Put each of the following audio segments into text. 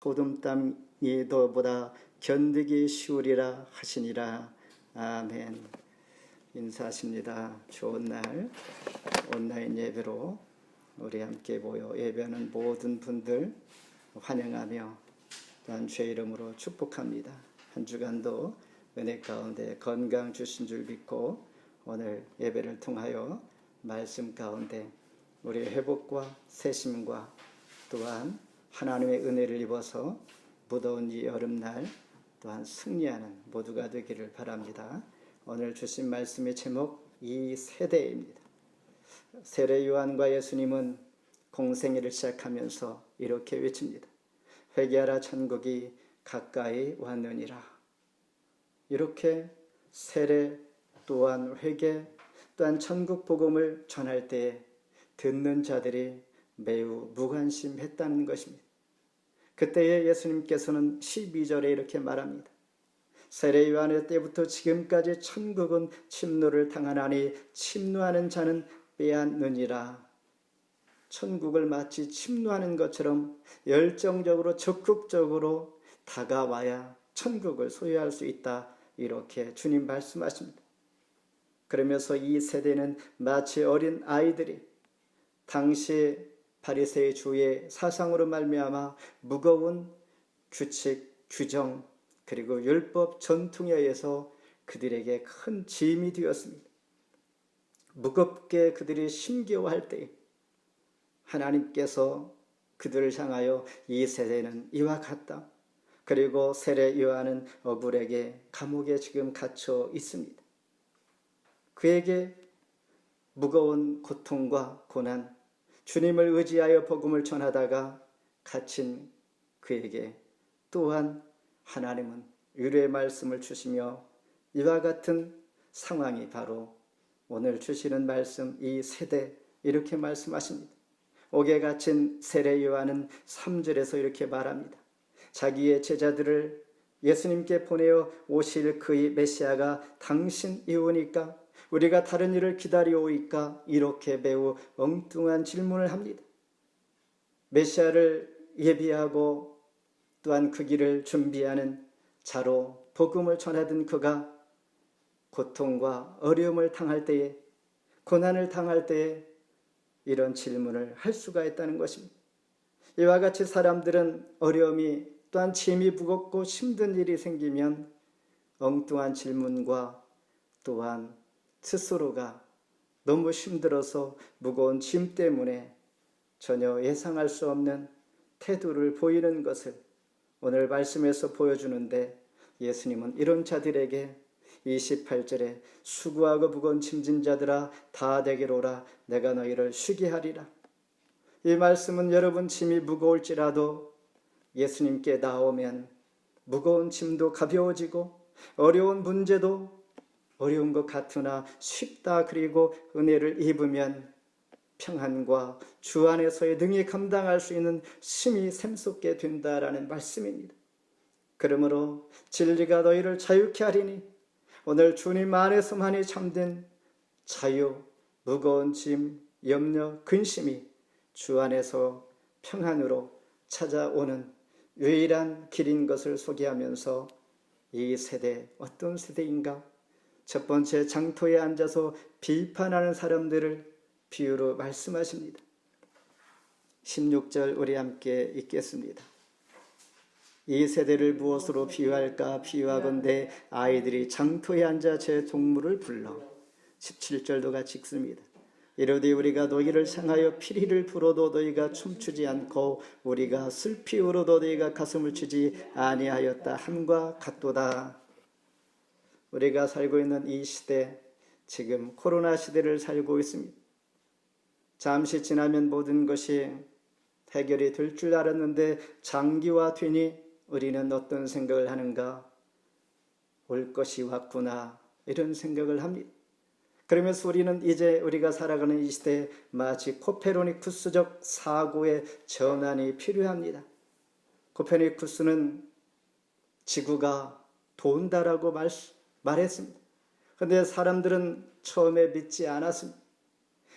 소금땀이 너보다 견디기 쉬우리라 하시니라. 아멘. 인사하십니다. 좋은 날 온라인 예배로 우리 함께 모여 예배하는 모든 분들 환영하며 또한 주의 이름으로 축복합니다. 한 주간도 은혜 가운데 건강 주신 줄 믿고 오늘 예배를 통하여 말씀 가운데 우리의 회복과 새심과 또한 하나님의 은혜를 입어서 무더운 이 여름날 또한 승리하는 모두가 되기를 바랍니다. 오늘 주신 말씀의 제목 이 세대입니다. 세례 요한과 예수님은 공생애를 시작하면서 이렇게 외칩니다. 회개하라 천국이 가까이 왔느니라. 이렇게 세례 또한 회개 또한 천국 복음을 전할 때에 듣는 자들이 매우 무관심했다는 것입니다. 그때에 예수님께서는 12절에 이렇게 말합니다. 세례 요한의 때부터 지금까지 천국은 침노를 당하나니 침노하는 자는 빼앗느니라. 천국을 마치 침노하는 것처럼 열정적으로 적극적으로 다가와야 천국을 소유할 수 있다. 이렇게 주님 말씀하십니다. 그러면서 이 세대는 마치 어린 아이들이 당시 바리새의 주의 사상으로 말미암아 무거운 규칙, 규정 그리고 율법 전통에 의해서 그들에게 큰 짐이 되었습니다. 무겁게 그들이 심겨할 때 하나님께서 그들을 향하여 이 세대는 이와 같다. 그리고 세례 요한은 억울하게 감옥에 지금 갇혀 있습니다. 그에게 무거운 고통과 고난, 주님을 의지하여 복음을 전하다가 갇힌 그에게 또한 하나님은 위로의 말씀을 주시며 이와 같은 상황이 바로 오늘 주시는 말씀 이 세대 이렇게 말씀하십니다. 옥에 갇힌 세례 요한은 3절에서 이렇게 말합니다. 자기의 제자들을 예수님께 보내어 오실 그의 메시아가 당신이오니까 우리가 다른 일을 기다려오이까 이렇게 매우 엉뚱한 질문을 합니다. 메시아를 예비하고 또한 그 길을 준비하는 자로 복음을 전하던 그가 고통과 어려움을 당할 때에 고난을 당할 때에 이런 질문을 할 수가 있다는 것입니다. 이와 같이 사람들은 어려움이 또한 짐이 무겁고 힘든 일이 생기면 엉뚱한 질문과 또한 스스로가 너무 힘들어서 무거운 짐 때문에 전혀 예상할 수 없는 태도를 보이는 것을 오늘 말씀에서 보여주는데 예수님은 이런 자들에게 28절에 수고하고 무거운 짐진 자들아 다 내게로 오라 내가 너희를 쉬게 하리라. 이 말씀은 여러분 짐이 무거울지라도 예수님께 나오면 무거운 짐도 가벼워지고 어려운 문제도 어려운 것 같으나 쉽다. 그리고 은혜를 입으면 평안과 주 안에서의 능히 감당할 수 있는 힘이 샘솟게 된다라는 말씀입니다. 그러므로 진리가 너희를 자유케 하리니 오늘 주님 안에서만이 참된 자유, 무거운 짐, 염려, 근심이 주 안에서 평안으로 찾아오는 유일한 길인 것을 소개하면서 이 세대 어떤 세대인가? 첫 번째 장터에 앉아서 비판하는 사람들을 비유로 말씀하십니다. 16절 우리 함께 읽겠습니다. 이 세대를 무엇으로 비유할까? 비유하건대 아이들이 장터에 앉아 제 동물을 불러. 17절도 같이 읽습니다. 이르되 우리가 너희를 향하여 피리를 불어도 너희가 춤추지 않고 우리가 슬피 울어도 너희가 가슴을 치지 아니하였다 함과 같도다. 우리가 살고 있는 이 시대, 지금 코로나 시대를 살고 있습니다. 잠시 지나면 모든 것이 해결이 될 줄 알았는데 장기화 되니 우리는 어떤 생각을 하는가? 올 것이 왔구나 이런 생각을 합니다. 그러면서 우리는 이제 우리가 살아가는 이 시대에 마치 코페르니쿠스적 사고의 전환이 필요합니다. 코페르니쿠스는 지구가 돈다라고 말했습니다. 그런데 사람들은 처음에 믿지 않았습니다.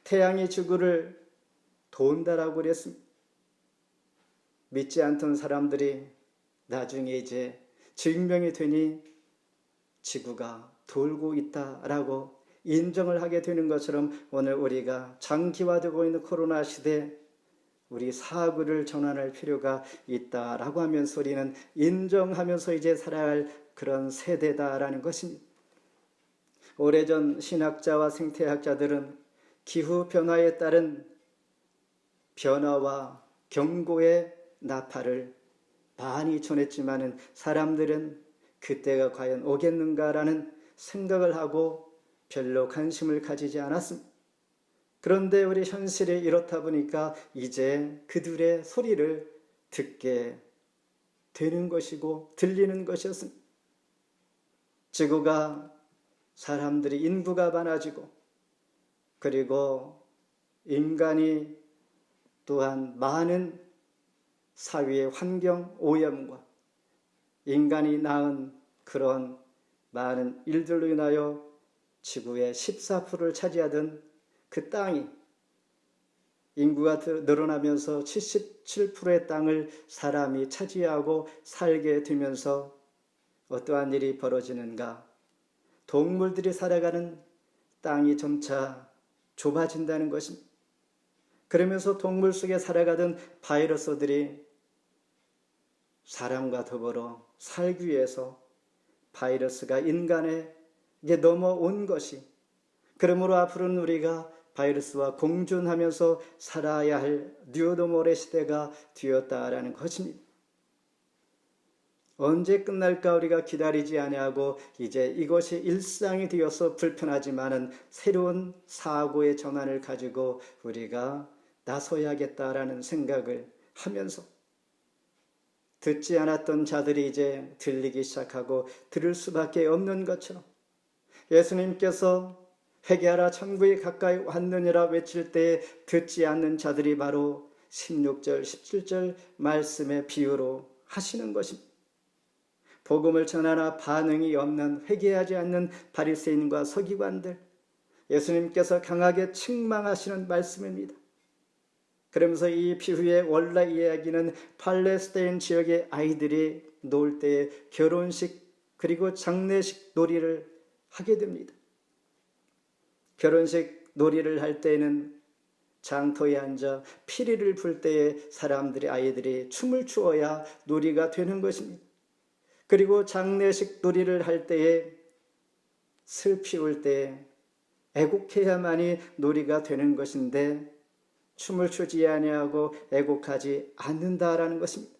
태양이 지구를 돈다라고 그랬습니다. 믿지 않던 사람들이 나중에 이제 증명이 되니 지구가 돌고 있다라고 인정을 하게 되는 것처럼 오늘 우리가 장기화되고 있는 코로나 시대에 우리 사고를 전환할 필요가 있다라고 하면서 우리는 인정하면서 이제 살아야 할 그런 세대다라는 것입니다. 오래전 신학자와 생태학자들은 기후 변화에 따른 변화와 경고의 나팔을 많이 전했지만은 사람들은 그때가 과연 오겠는가라는 생각을 하고 별로 관심을 가지지 않았습니다. 그런데 우리 현실이 이렇다 보니까 이제 그들의 소리를 듣게 되는 것이고 들리는 것이었습니다. 지구가 사람들이 인구가 많아지고 그리고 인간이 또한 많은 사회의 환경 오염과 인간이 낳은 그런 많은 일들로 인하여 지구의 14%를 차지하던 그 땅이 인구가 늘어나면서 77%의 땅을 사람이 차지하고 살게 되면서 어떠한 일이 벌어지는가? 동물들이 살아가는 땅이 점차 좁아진다는 것입니다. 그러면서 동물 속에 살아가던 바이러스들이 사람과 더불어 살기 위해서 바이러스가 인간에게 넘어온 것이, 그러므로 앞으로는 우리가 바이러스와 공존하면서 살아야 할 뉴노멀의 시대가 되었다라는 것입니다. 언제 끝날까 우리가 기다리지 아니하고 이제 이것이 일상이 되어서 불편하지만은 새로운 사고의 전환을 가지고 우리가 나서야겠다라는 생각을 하면서 듣지 않았던 자들이 이제 들리기 시작하고 들을 수밖에 없는 것처럼 예수님께서 회개하라 천국이 가까이 왔느니라 외칠 때 듣지 않는 자들이 바로 16절 17절 말씀의 비유로 하시는 것입니다. 복음을 전하나 반응이 없는 회개하지 않는 바리새인과 서기관들, 예수님께서 강하게 책망하시는 말씀입니다. 그러면서 이 비유의 원래 이야기는 팔레스타인 지역의 아이들이 놀 때 결혼식 그리고 장례식 놀이를 하게 됩니다. 결혼식 놀이를 할 때에는 장터에 앉아 피리를 불 때에 사람들이 아이들이 춤을 추어야 놀이가 되는 것입니다. 그리고 장례식 놀이를 할 때에 슬피 울 때에 애곡해야만이 놀이가 되는 것인데 춤을 추지 아니하고 애곡하지 않는다라는 것입니다.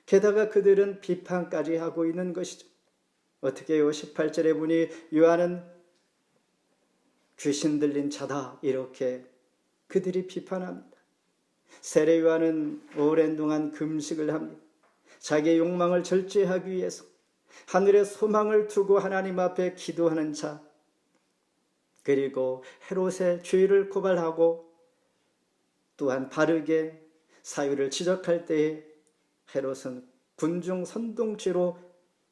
게다가 그들은 비판까지 하고 있는 것이죠. 어떻게 해요? 18절에 보니 요한은 귀신 들린 자다 이렇게 그들이 비판합니다. 세례 요한은 오랜 동안 금식을 합니다. 자기의 욕망을 절제하기 위해서 하늘의 소망을 두고 하나님 앞에 기도하는 자, 그리고 헤롯의 죄를 고발하고 또한 바르게 사유를 지적할 때에 헤롯은 군중 선동죄로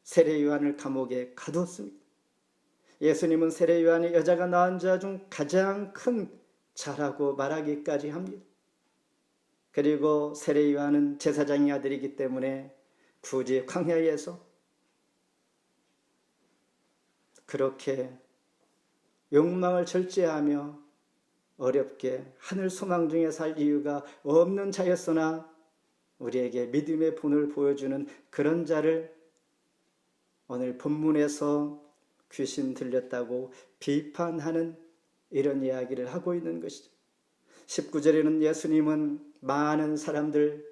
세례 요한을 감옥에 가두었습니다. 예수님은 세례 요한이 여자가 낳은 자 중 가장 큰 자라고 말하기까지 합니다. 그리고 세례 요한은 제사장의 아들이기 때문에 굳이 광야에서 그렇게 욕망을 절제하며 어렵게 하늘 소망 중에 살 이유가 없는 자였으나 우리에게 믿음의 본을 보여주는 그런 자를 오늘 본문에서 귀신 들렸다고 비판하는 이런 이야기를 하고 있는 것이죠. 19절에는 예수님은 많은 사람들,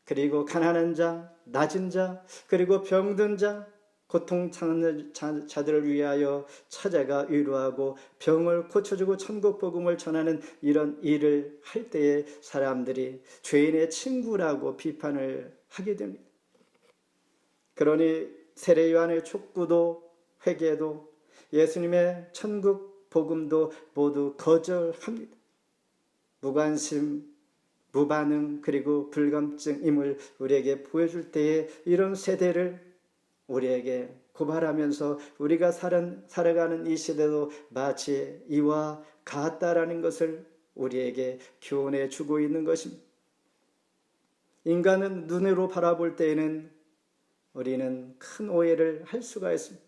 그리고 가난한 자, 낮은 자, 그리고 병든 자, 고통 당하는 자들을 위하여 찾아가 위로하고 병을 고쳐주고 천국 복음을 전하는 이런 일을 할 때에 사람들이 죄인의 친구라고 비판을 하게 됩니다. 그러니 세례 요한의 촉구도 회개도 예수님의 천국 복음도 모두 거절합니다. 무관심, 무반응, 그리고 불감증임을 우리에게 보여줄 때에 이런 세대를 우리에게 고발하면서 우리가 살아가는 이 시대도 마치 이와 같다라는 것을 우리에게 교훈해 주고 있는 것입니다. 인간은 눈으로 바라볼 때에는 우리는 큰 오해를 할 수가 있습니다.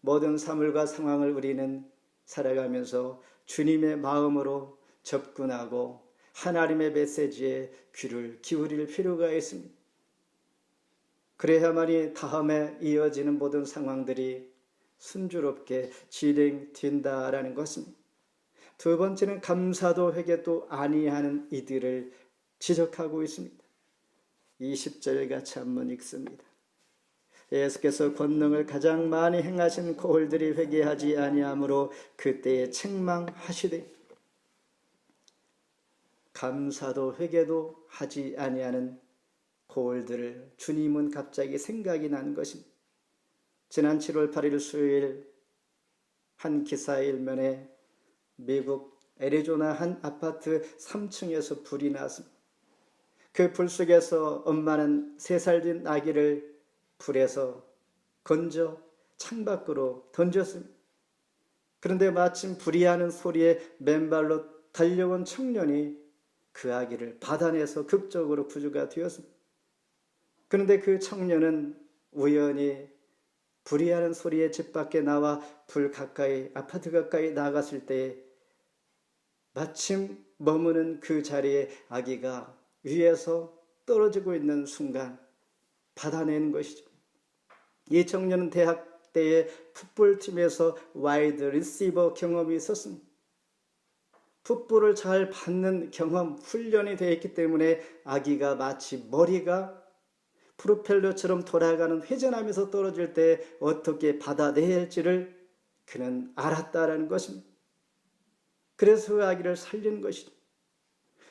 모든 사물과 상황을 우리는 살아가면서 주님의 마음으로 접근하고 하나님의 메시지에 귀를 기울일 필요가 있습니다. 그래야만이 다음에 이어지는 모든 상황들이 순조롭게 진행된다라는 것입니다. 두 번째는 감사도 회개도 아니하는 이들을 지적하고 있습니다. 20절 같이 한번 읽습니다. 예수께서 권능을 가장 많이 행하신 고을들이 회개하지 아니하므로 그때에 책망하시되, 감사도 회개도 하지 아니하는 고을들을 주님은 갑자기 생각이 난 것입니다. 지난 7월 8일 수요일 한 기사 일면에 미국 애리조나 한 아파트 3층에서 불이 났습니다. 그 불 속에서 엄마는 3살 된 아기를 불에서 건져 창밖으로 던졌습니다. 그런데 마침 불이하는 소리에 맨발로 달려온 청년이 그 아기를 받아내서 극적으로 구조가 되었습니다. 그런데 그 청년은 우연히 불이하는 소리에 집 밖에 나와 불 가까이, 아파트 가까이 나갔을 때 마침 머무는 그 자리에 아기가 위에서 떨어지고 있는 순간 받아내는 것이죠. 이 청년은 대학 때의 풋볼팀에서 와이드 리시버 경험이 있었습니다. 풋볼을 잘 받는 경험, 훈련이 되어 있기 때문에 아기가 마치 머리가 프로펠러처럼 돌아가는 회전하면서 떨어질 때 어떻게 받아내야 할지를 그는 알았다라는 것입니다. 그래서 그 아기를 살린 것이죠.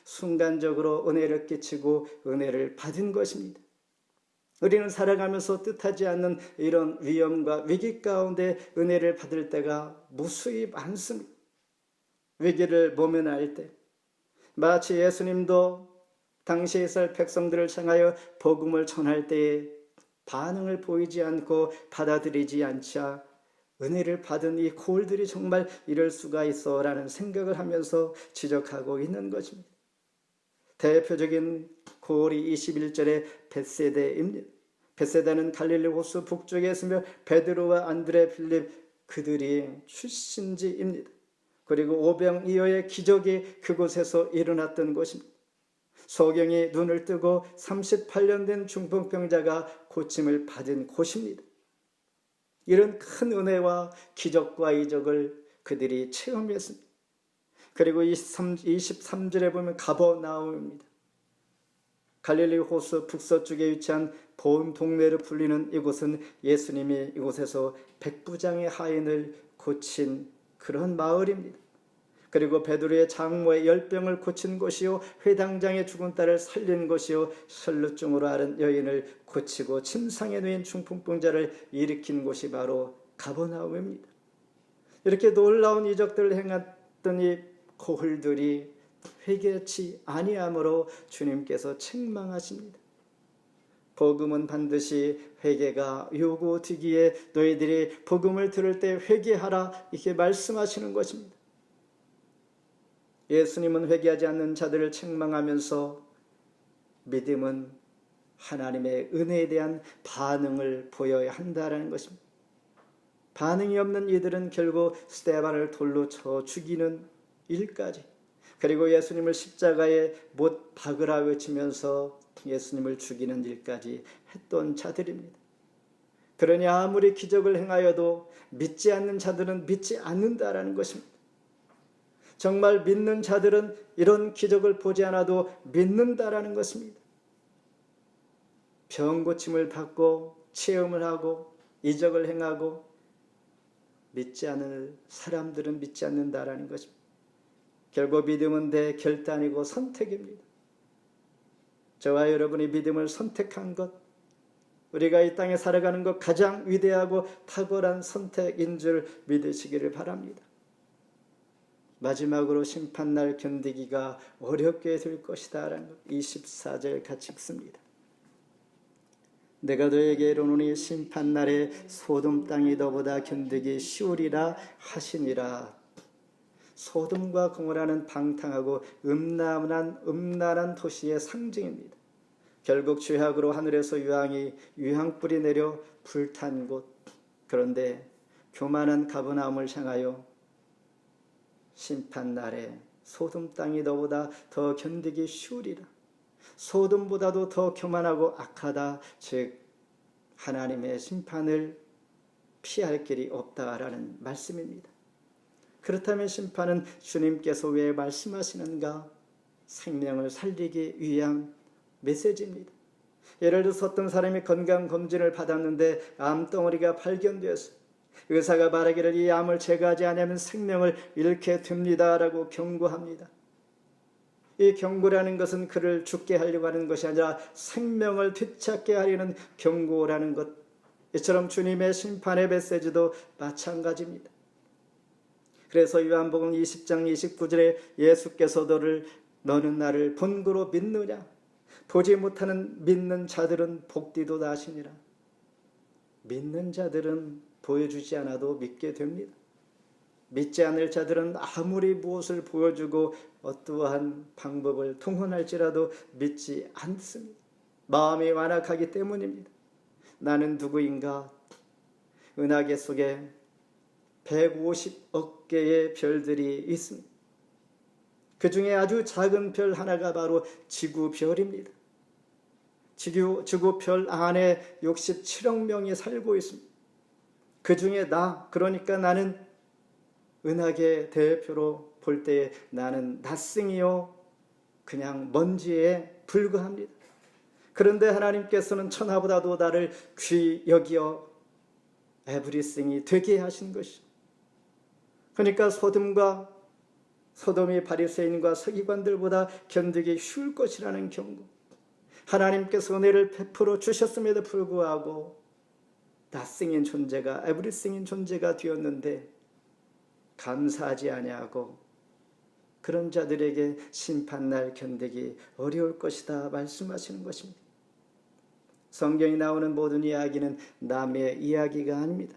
순간적으로 은혜를 끼치고 은혜를 받은 것입니다. 우리는 살아가면서 뜻하지 않는 이런 위험과 위기 가운데 은혜를 받을 때가 무수히 많습니다. 위기를 모면할 때 마치 예수님도 당시 이스라엘 백성들을 향하여 복음을 전할 때에 반응을 보이지 않고 받아들이지 않자 은혜를 받은 이 고을들이 정말 이럴 수가 있어 라는 생각을 하면서 지적하고 있는 것입니다. 대표적인 고을이 21절의 벳세다입니다. 벳세다는 갈릴리 호수 북쪽에 있으며 베드로와 안드레, 빌립 그들이 출신지입니다. 그리고 오병이어의 기적이 그곳에서 일어났던 곳입니다. 소경이 눈을 뜨고 38년 된 중풍병자가 고침을 받은 곳입니다. 이런 큰 은혜와 기적과 이적을 그들이 체험했습니다. 그리고 23절에 보면 가버나움입니다. 갈릴리 호수 북서쪽에 위치한 본 동네로 불리는 이곳은 예수님이 이곳에서 백부장의 하인을 고친 그런 마을입니다. 그리고 베드로의 장모의 열병을 고친 곳이요, 회당장의 죽은 딸을 살린 곳이요, 혈루증으로 앓은 여인을 고치고 침상에 누인 중풍병자를 일으킨 곳이 바로 가버나움입니다. 이렇게 놀라운 이적들을 행했던 이 고을들이 회개치 아니함으로 주님께서 책망하십니다. 복음은 반드시 회개가 요구되기에 너희들이 복음을 들을 때 회개하라 이렇게 말씀하시는 것입니다. 예수님은 회개하지 않는 자들을 책망하면서 믿음은 하나님의 은혜에 대한 반응을 보여야 한다는 것입니다. 반응이 없는 이들은 결국 스데반을 돌로 쳐 죽이는 일까지, 그리고 예수님을 십자가에 못 박으라 외치면서 예수님을 죽이는 일까지 했던 자들입니다. 그러니 아무리 기적을 행하여도 믿지 않는 자들은 믿지 않는다라는 것입니다. 정말 믿는 자들은 이런 기적을 보지 않아도 믿는다라는 것입니다. 병 고침을 받고 체험을 하고 이적을 행하고 믿지 않는 사람들은 믿지 않는다라는 것입니다. 결국 믿음은 결단이고 선택입니다. 저와 여러분이 믿음을 선택한 것, 우리가 이 땅에 살아가는 것 가장 위대하고 탁월한 선택인 줄 믿으시기를 바랍니다. 마지막으로 심판날 견디기가 어렵게 될 것이다 라는 것, 24절 같이 읽습니다. 내가 너에게 이르노니 심판날에 소돔 땅이 너보다 견디기 쉬우리라 하시니라. 소돔과 고모라는 방탕하고 음란한 도시의 상징입니다. 결국 죄악으로 하늘에서 유황불이 내려 불탄 곳. 그런데 교만한 가버나움을 향하여 심판날에 소돔 땅이 너보다 더 견디기 쉬우리라. 소돔보다도 더 교만하고 악하다. 즉 하나님의 심판을 피할 길이 없다라는 말씀입니다. 그렇다면 심판은 주님께서 왜 말씀하시는가? 생명을 살리기 위한 메시지입니다. 예를 들어서 어떤 사람이 건강검진을 받았는데 암덩어리가 발견되었어요. 의사가 말하기를 이 암을 제거하지 않으면 생명을 잃게 됩니다 라고 경고합니다. 이 경고라는 것은 그를 죽게 하려고 하는 것이 아니라 생명을 되찾게 하려는 경고라는 것. 이처럼 주님의 심판의 메시지도 마찬가지입니다. 그래서 요한복음 20장 29절에 예수께서 너는 나를 본고로 믿느냐? 보지 못하는 믿는 자들은 복되도다 하시니라. 믿는 자들은 보여주지 않아도 믿게 됩니다. 믿지 않을 자들은 아무리 무엇을 보여주고 어떠한 방법을 동원할지라도 믿지 않습니다. 마음이 완악하기 때문입니다. 나는 누구인가? 은하계 속에 150억 개의 별들이 있습니다. 그 중에 아주 작은 별 하나가 바로 지구별입니다. 지구별 안에 67억 명이 살고 있습니다. 그 중에 그러니까 나는 은하계 대표로 볼 때에 나는 낯승이요 그냥 먼지에 불과합니다. 그런데 하나님께서는 천하보다도 나를 귀히 여기어 에브리싱이 되게 하신 것이죠. 그러니까 소돔이 바리새인과 서기관들보다 견디기 쉬울 것이라는 경고. 하나님께서 은혜를 베풀어 주셨음에도 불구하고 낯승인 존재가 에브리싱인 존재가 되었는데 감사하지 아니하고 그런 자들에게 심판날 견디기 어려울 것이다 말씀하시는 것입니다. 성경이 나오는 모든 이야기는 남의 이야기가 아닙니다.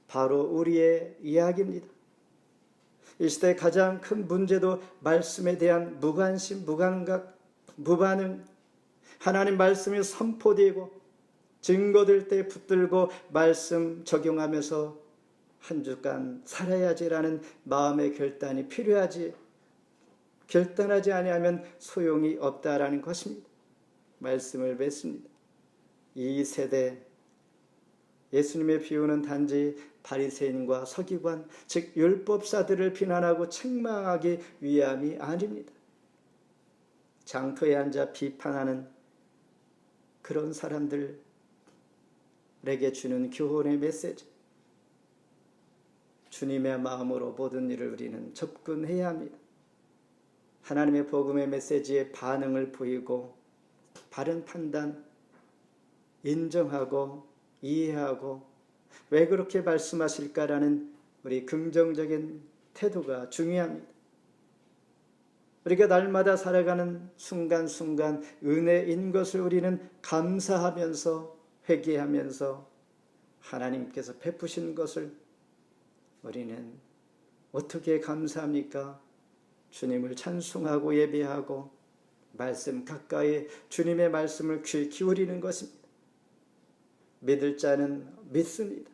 바로 우리의 이야기입니다. 이 시대의 가장 큰 문제도 말씀에 대한 무관심, 무감각, 무반응. 하나님 말씀이 선포되고 증거될 때 붙들고 말씀 적용하면서 한 주간 살아야지라는 마음의 결단이 필요하지. 결단하지 아니하면 소용이 없다라는 것입니다. 말씀을 맺습니다. 이 세대 예수님의 비유는 단지 바리새인과 서기관, 즉 율법사들을 비난하고 책망하기 위함이 아닙니다. 장터에 앉아 비판하는 그런 사람들에게 주는 교훈의 메시지. 주님의 마음으로 모든 일을 우리는 접근해야 합니다. 하나님의 복음의 메시지에 반응을 보이고 바른 판단, 인정하고 이해하고 왜 그렇게 말씀하실까라는 우리 긍정적인 태도가 중요합니다. 우리가 날마다 살아가는 순간순간 은혜인 것을 우리는 감사하면서 회개하면서 하나님께서 베푸신 것을 우리는 어떻게 감사합니까? 주님을 찬송하고 예배하고 말씀 가까이 주님의 말씀을 귀 기울이는 것입니다. 믿을 자는 믿습니다.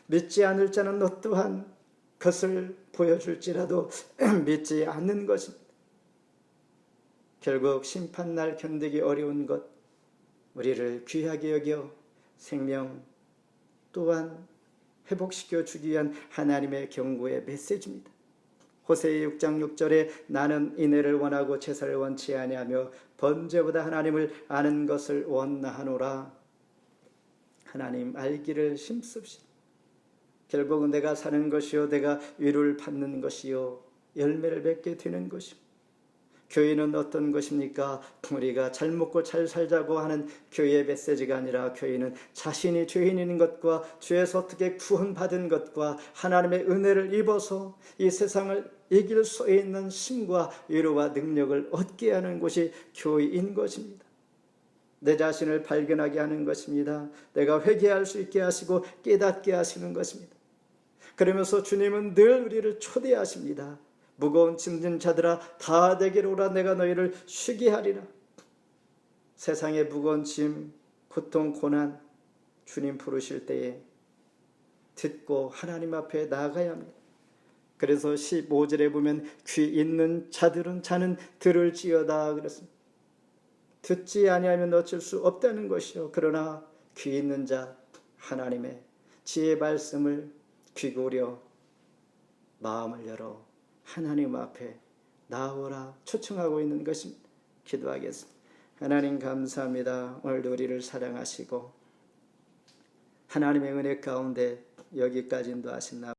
믿지 않을 자는 어떠한 것을 보여줄지라도 믿지 않는 것입니다. 결국 심판날 견디기 어려운 것, 우리를 귀하게 여겨 생명 또한 회복시켜 주기 위한 하나님의 경고의 메시지입니다. 호세아 6장 6절에 나는 인애를 원하고 제사를 원치 아니하며 번제보다 하나님을 아는 것을 원하노라. 하나님 알기를 힘씁시다. 결국은 내가 사는 것이요 내가 위로를 받는 것이요 열매를 맺게 되는 것입니다. 교회는 어떤 것입니까? 우리가 잘 먹고 잘 살자고 하는 교회의 메시지가 아니라 교회는 자신이 죄인인 것과 죄에서 어떻게 구원받은 것과 하나님의 은혜를 입어서 이 세상을 이길 수 있는 힘과 위로와 능력을 얻게 하는 곳이 교회인 것입니다. 내 자신을 발견하게 하는 것입니다. 내가 회개할 수 있게 하시고 깨닫게 하시는 것입니다. 그러면서 주님은 늘 우리를 초대하십니다. 무거운 짐진 자들아 다 내게로 오라 내가 너희를 쉬게 하리라. 세상의 무거운 짐, 고통, 고난 주님 부르실 때에 듣고 하나님 앞에 나아가야 합니다. 그래서 15절에 보면 귀 있는 자는 들을지어다 그랬습니다. 듣지 아니하면 어쩔 수 없다는 것이요. 그러나 귀 있는 자 하나님의 지혜 말씀을 귀고려 마음을 열어 하나님 앞에 나오라 초청하고 있는 것입니다. 기도하겠습니다. 하나님 감사합니다. 오늘도 우리를 사랑하시고 하나님의 은혜 가운데 여기까지 인도하신